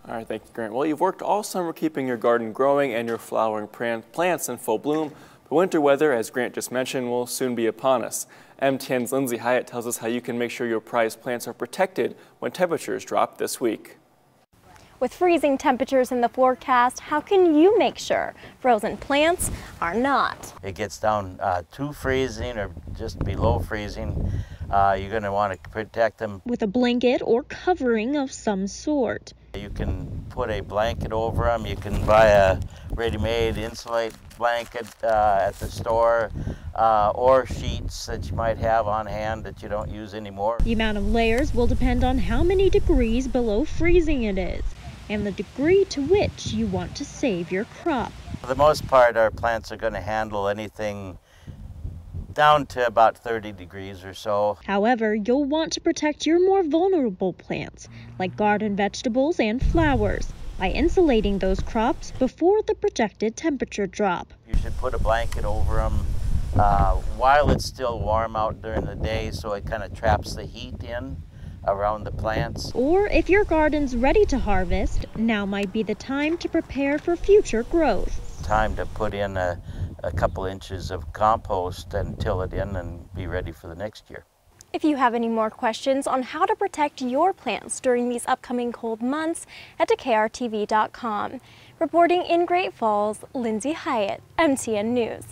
All right, thank you, Grant. Well, you've worked all summer keeping your garden growing and your flowering plants in full bloom. But winter weather, as Grant just mentioned, will soon be upon us. MTN's Lindsay Hyatt tells us how you can make sure your prized plants are protected when temperatures drop this week. With freezing temperatures in the forecast, how can you make sure frozen plants are not? It gets down to freezing or just below freezing. You're going to want to protect them with a blanket or covering of some sort. You can put a blanket over them. You can buy a ready-made insulate blanket at the store or sheets that you might have on hand that you don't use anymore. The amount of layers will depend on how many degrees below freezing it is and the degree to which you want to save your crop. For the most part, our plants are going to handle anything down to about 30 degrees or so. However, you'll want to protect your more vulnerable plants, like garden vegetables and flowers, by insulating those crops before the projected temperature drop. You should put a blanket over them while it's still warm out during the day, so it kind of traps the heat in around the plants. Or if your garden's ready to harvest, now might be the time to prepare for future growth. Time to put in a couple inches of compost and till it in and be ready for the next year. If you have any more questions on how to protect your plants during these upcoming cold months, head to krtv.com. Reporting in Great Falls, Lindsay Hyatt, MTN News.